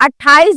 28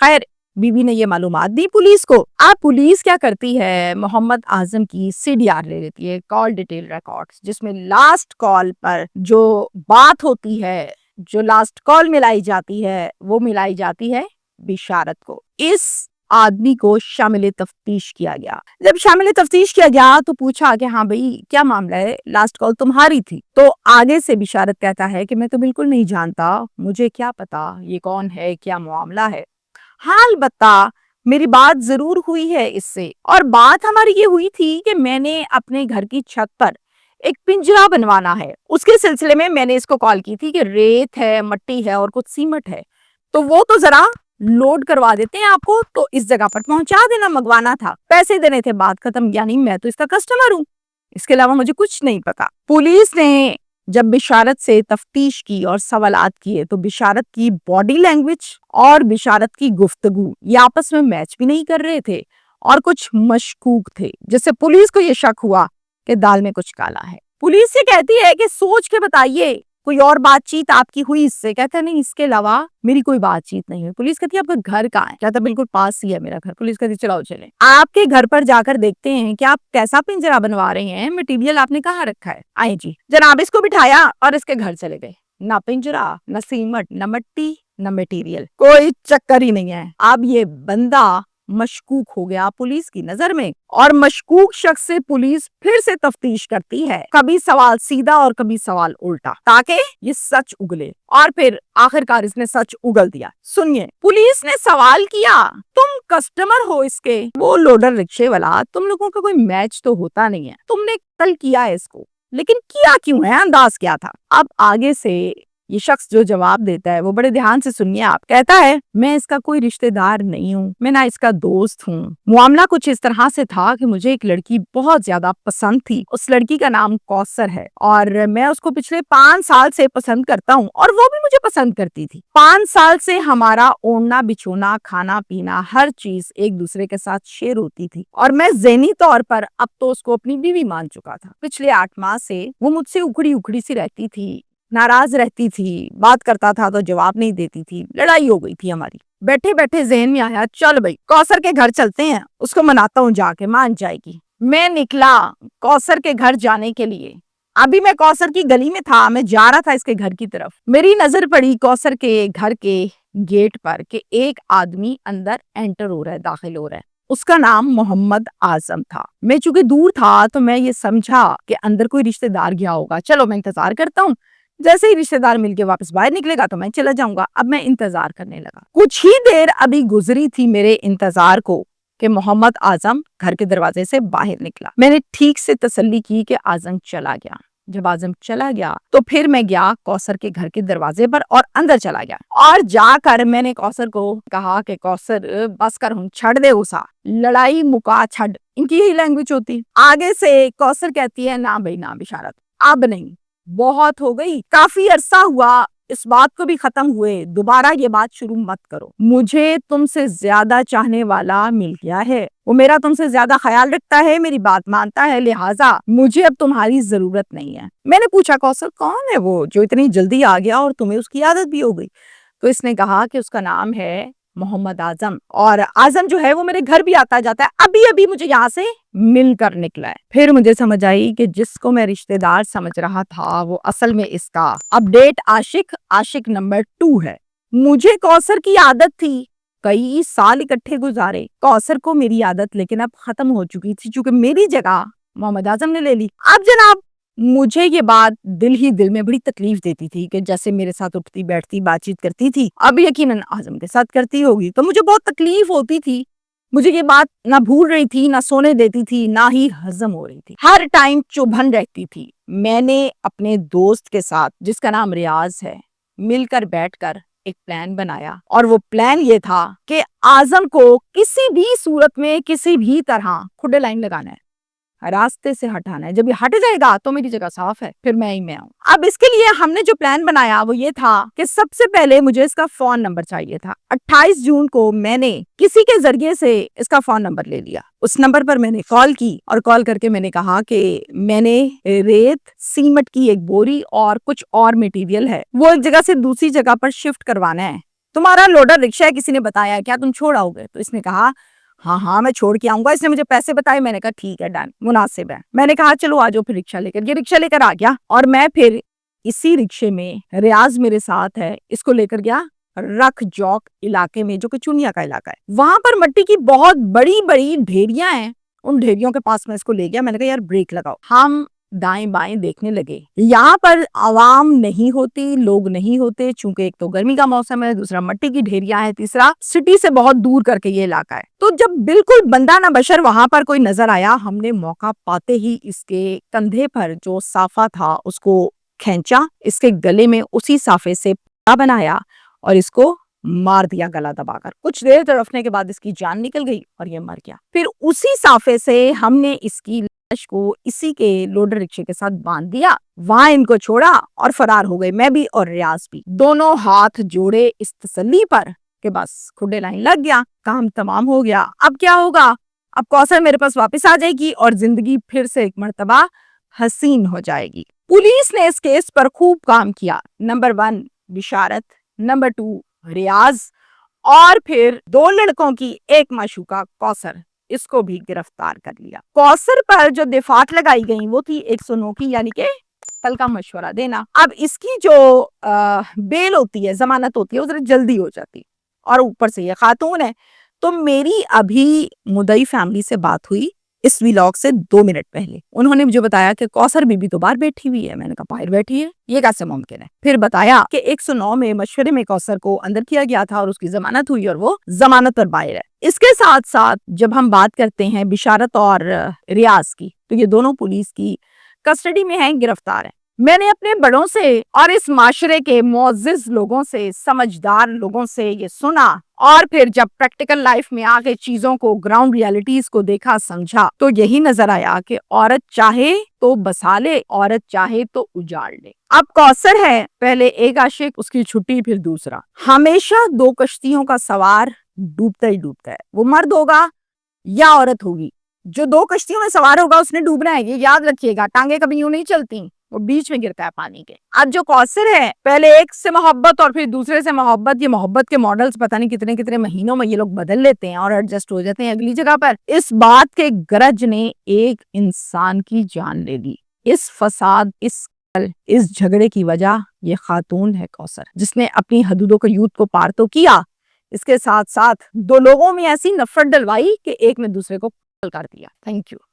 خیر بیوی نے یہ معلومات دی پولیس کو. اب پولیس کیا کرتی ہے, محمد اعظم کی CDR لے لیتی ہے, کال ڈیٹیل ریکارڈز, جس میں لاسٹ کال پر جو بات ہوتی ہے, جو لاسٹ کال ملائی جاتی ہے, وہ ملائی جاتی ہے بشارت کو. اس آدمی کو شامل تفتیش کیا گیا. جب شامل تفتیش کیا گیا تو پوچھا کہ ہاں بھئی کیا معاملہ ہے, لاسٹ کال تمہاری تھی. تو آگے سے بشارت کہتا ہے کہ میں تو بالکل نہیں جانتا, مجھے کیا پتا یہ کون ہے, کیا معاملہ ہے. ہاں البتہ میری بات ضرور ہوئی ہے اس سے, اور بات ہماری یہ ہوئی تھی کہ میں نے اپنے گھر کی چھت پر ایک پنجرا بنوانا ہے. اس کے سلسلے میں نے اس کو کال کی تھی کہ ریت ہے, مٹی ہے اور کچھ سیمٹ ہے, تو وہ تو ذرا لوڈ کروا دیتے ہیں آپ کو, تو اس جگہ پر پہنچا دینا, منگوانا تھا, پیسے دینے تھے, بات ختم. یعنی میں تو اس کا کسٹمر ہوں, اس کے علاوہ مجھے کچھ نہیں پتا. پولیس نے جب بشارت سے تفتیش کی اور سوالات کیے تو بشارت کی باڈی لینگویج اور بشارت کی گفتگو یہ آپس میں میچ بھی نہیں کر رہے تھے اور کچھ مشکوک تھے, جس سے پولیس کو یہ شک ہوا کہ دال میں کچھ کالا ہے. پولیس سے کہتی ہے کہ سوچ کے بتائیے کوئی اور بات چیت آپ کی ہوئی اس سے. کہتا ہے نہیں, اس کے علاوہ میری کوئی بات چیت نہیں ہوئی. پولیس کہتی ہے آپ کا گھر کہاں ہے؟ کہتا ہے بالکل پاس ہی ہے میرا گھر. پولیس کہتی ہے چلاؤ چلیں, آپ کے گھر پر جا کر دیکھتے ہیں کہ آپ کیسا پنجرا بنوا رہے ہیں, مٹیریل آپ نے کہاں رکھا ہے. آئے جی جناب, اس کو بٹھایا اور اس کے گھر چلے گئے. نہ پنجرا, نہ سیمٹ, نہ مٹی, نہ مٹیریل, کوئی چکر ہی نہیں ہے. اب یہ بندہ مشکوک ہو گیا پولیس کی نظر میں, اور مشکوک شخص سے پولیس پھر سے تفتیش کرتی ہے, کبھی سوال سیدھا اور کبھی سوال الٹا, تاکہ یہ سچ اگلے. اور پھر آخر کار اس نے سچ اگل دیا. سنیے, پولیس نے سوال کیا, تم کسٹمر ہو اس کے, وہ لوڈر رکشے والا, تم لوگوں کا کوئی میچ تو ہوتا نہیں ہے, تم نے کل کیا ہے اس کو, لیکن کیا کیوں ہے, انداز کیا تھا. اب آگے سے یہ شخص جو جواب دیتا ہے وہ بڑے دھیان سے سنیے آپ. کہتا ہے میں اس کا کوئی رشتہ دار نہیں ہوں, میں نہ اس کا دوست ہوں. معاملہ کچھ اس طرح سے تھا کہ مجھے ایک لڑکی بہت زیادہ پسند تھی. اس لڑکی کا نام کوثر ہے اور میں اس کو پچھلے 5 سال سے پسند کرتا ہوں اور وہ بھی مجھے پسند کرتی تھی. 5 سال سے ہمارا اوڑھنا بچھونا, کھانا پینا, ہر چیز ایک دوسرے کے ساتھ شیئر ہوتی تھی, اور میں ذہنی طور پر اب تو اس کو اپنی بیوی مان چکا تھا. پچھلے 8 ماہ سے وہ مجھ سے اکھڑی اکھڑی سی رہتی تھی, ناراض رہتی تھی, بات کرتا تھا تو جواب نہیں دیتی تھی, لڑائی ہو گئی تھی ہماری. بیٹھے بیٹھے ذہن میں آیا, چل بھائی کوثر کے گھر چلتے ہیں, اس کو مناتا ہوں, جا کے مان جائے گی. میں نکلا کوثر کے گھر جانے کے لیے. ابھی میں کوثر کی گلی میں تھا, میں جا رہا تھا اس کے گھر کی طرف. میری نظر پڑی کوثر کے گھر کے گیٹ پر کہ ایک آدمی اندر انٹر ہو رہا ہے, داخل ہو رہا ہے. اس کا نام محمد اعظم تھا. میں چونکہ دور تھا تو میں یہ سمجھا کہ اندر کوئی رشتہ دار گیا ہوگا, چلو میں انتظار کرتا ہوں, جیسے ہی رشتہ دار مل کے واپس باہر نکلے گا تو میں چلا جاؤں گا. اب میں انتظار کرنے لگا. کچھ ہی دیر ابھی گزری تھی میرے انتظار کو کہ محمد اعظم گھر کے دروازے سے باہر نکلا. میں نے ٹھیک سے تسلی کی کہ اعظم چلا گیا. جب اعظم چلا گیا تو پھر میں گیا کوثر کے گھر کے دروازے پر اور اندر چلا گیا, اور جا کر میں نے کوثر کو کہا کہ کوثر بس کر, ہوں چھڑ دے اسا, لڑائی مکا چھڑ. ان کی یہی لینگویج ہوتی. آگے سے کوثر کہتی ہے نہ بھائی نہ بشارت, اب نہیں, بہت ہو گئی, کافی عرصہ ہوا, اس بات کو بھی ختم ہوئے, دوبارہ یہ بات شروع مت کرو. مجھے تم سے زیادہ چاہنے والا مل گیا ہے, وہ میرا تم سے زیادہ خیال رکھتا ہے, میری بات مانتا ہے, لہٰذا مجھے اب تمہاری ضرورت نہیں ہے. میں نے پوچھا کوثر کون ہے وہ جو اتنی جلدی آ گیا اور تمہیں اس کی عادت بھی ہو گئی؟ تو اس نے کہا کہ اس کا نام ہے محمد اعظم, اور اعظم جو ہے وہ میرے گھر بھی آتا جاتا ہے, ابھی ابھی مجھے یہاں سے مل کر نکلا ہے. پھر مجھے سمجھ آئی کہ جس کو میں رشتہ دار سمجھ رہا تھا وہ اصل میں اس کا اپڈیٹ عاشق نمبر 2 ہے. مجھے کوثر کی عادت تھی, کئی سال اکٹھے گزارے. کوثر کو میری عادت لیکن اب ختم ہو چکی تھی, چونکہ میری جگہ محمد اعظم نے لے لی. اب جناب مجھے یہ بات دل ہی دل میں بڑی تکلیف دیتی تھی کہ جیسے میرے ساتھ اٹھتی بیٹھتی بات چیت کرتی تھی, اب یقیناً اعظم کے ساتھ کرتی ہوگی, تو مجھے بہت تکلیف ہوتی تھی. مجھے یہ بات نہ بھول رہی تھی, نہ سونے دیتی تھی, نہ ہی ہضم ہو رہی تھی, ہر ٹائم چبھن رہتی تھی. میں نے اپنے دوست کے ساتھ جس کا نام ریاض ہے مل کر بیٹھ کر ایک پلان بنایا, اور وہ پلان یہ تھا کہ اعظم کو کسی بھی صورت میں کسی بھی طرح کھڈے لائن لگانا ہے, راستے سے ہٹانا ہے. جب یہ ہٹ جائے گا تو میری جگہ صاف ہے, پھر میں ہی میں آؤں. اب اس کے لیے ہم نے جو پلان بنایا وہ یہ تھا کہ سب سے پہلے مجھے اس کا فون نمبر چاہیے تھا. 28 جون کو میں نے کسی کے ذریعے سے اس کا فون نمبر لے لیا. اس نمبر پر میں نے کال کی, اور کال کر کے میں نے کہا کہ میں نے ریت, سیمٹ کی ایک بوری اور کچھ اور مٹیریل ہے وہ ایک جگہ سے دوسری جگہ پر شفٹ کروانا ہے, تمہارا لوڈر رکشا ہے کسی نے بتایا کیا تم چھوڑ آؤ گے؟ تو اس نے کہا ہاں میں چھوڑ کے آؤں گا، اس نے مجھے پیسے بتائے۔ میں نے کہا ٹھیک ہے ڈن، مناسب ہے۔ میں نے کہا چلو آ جاؤ پھر رکشا لے کر۔ یہ رکشا لے کر آ گیا اور میں پھر اسی رکشے میں، ریاض میرے ساتھ ہے، اس کو لے کر گیا رکھ جوک علاقے میں جو کہ چونیا کا علاقہ ہے۔ وہاں پر مٹی کی بہت بڑی بڑی ڈھیریاں ہیں، ان ڈھیریوں کے پاس میں اس کو لے گیا۔ میں نے کہا یار بریک لگاؤ۔ ہم دائیں بائیں دیکھنے لگے، یہاں پر عوام نہیں ہوتی، لوگ نہیں ہوتے، چونکہ ایک تو گرمی کا موسم ہے، دوسرا مٹی کی ڈھیریاں ہے، تیسرا سٹی سے بہت دور کر کے یہ علاقہ ہے۔ تو جب بالکل بندہ نہ بشر وہاں پر کوئی نظر آیا، ہم نے موقع پاتے ہی اس کے کندھے پر جو صافہ تھا اس کو کھینچا، اس کے گلے میں اسی صافے سے پٹا بنایا اور اس کو مار دیا گلا دبا کر۔ کچھ دیر تڑپنے کے بعد اس کی جان نکل گئی اور یہ مر گیا۔ پھر اسی صافے سے ہم نے اس کی لاش کو اسی کے لوڈر رکشے کے ساتھ باندھ دیا، وہاں ان کو چھوڑا اور فرار ہو گئے، میں بھی اور ریاض بھی۔ دونوں ہاتھ جوڑے اس تسلی پر کہ بس کھڈے لائن لگ گیا، کام تمام ہو گیا۔ اب کیا ہوگا؟ اب کوثر میرے پاس واپس آ جائے گی اور زندگی پھر سے ایک مرتبہ حسین ہو جائے گی۔ پولیس نے اس کیس پر خوب کام کیا۔ نمبر 1 بشارت، نمبر 2 ریاض، اور پھر 2 لڑکوں کی ایک معشوقہ کوثر، اس کو بھی گرفتار کر لیا۔ کوثر پر جو دفعات لگائی گئیں وہ تھی 109 کی، یعنی کہ کل کا مشورہ دینا۔ اب اس کی جو بیل ہوتی ہے، ضمانت ہوتی ہے، وہ ذرا جلدی ہو جاتی، اور اوپر سے یہ خاتون ہے۔ تو میری ابھی مدعی فیملی سے بات ہوئی اس ویلاگ سے 2 منٹ پہلے، انہوں نے مجھے بتایا کہ کوثر بی بی تو باہر بیٹھی ہوئی ہے۔ میں نے کہا باہر بیٹھی ہے، یہ کیسے ممکن ہے؟ پھر بتایا کہ 109 میں مشورے میں کوثر کو اندر کیا گیا تھا اور اس کی ضمانت ہوئی اور وہ ضمانت پر باہر ہے۔ اس کے ساتھ ساتھ جب ہم بات کرتے ہیں بشارت اور ریاض کی، تو یہ دونوں پولیس کی کسٹڈی میں ہیں، گرفتار ہیں۔ میں نے اپنے بڑوں سے اور اس معاشرے کے معزز لوگوں سے، سمجھدار لوگوں سے یہ سنا، اور پھر جب پریکٹیکل لائف میں آگے چیزوں کو، گراؤنڈ ریالٹیز کو دیکھا سمجھا، تو یہی نظر آیا کہ عورت چاہے تو بسا لے، عورت چاہے تو اجاڑ لے۔ اب کوثر ہے، پہلے ایک عاشق، اس کی چھٹی، پھر دوسرا۔ ہمیشہ 2 کشتیوں کا سوار ڈوبتا ہی ڈوبتا ہے، وہ مرد ہوگا یا عورت ہوگی۔ جو 2 کشتیوں میں سوار ہوگا اس نے ڈوبنا ہے، یہ یاد رکھیے گا۔ ٹانگیں کبھی یوں نہیں چلتی، وہ بیچ میں گرتا ہے پانی کے۔ اب جو کوثر ہے، پہلے ایک سے محبت اور پھر دوسرے سے محبت، یہ محبت کے ماڈلز پتہ نہیں کتنے کتنے مہینوں میں یہ لوگ بدل لیتے ہیں اور ایڈجسٹ ہو جاتے ہیں اگلی جگہ پر۔ اس بات کے گرج نے ایک انسان کی جان لے لی۔ اس فساد، اس جھگڑے کی وجہ یہ خاتون ہے کوثر، جس نے اپنی حدودوں کے یوتھ کو پار تو کیا، اس کے ساتھ ساتھ 2 لوگوں میں ایسی نفرت ڈلوائی کہ ایک نے دوسرے کو قتل کر دیا۔ Thank you.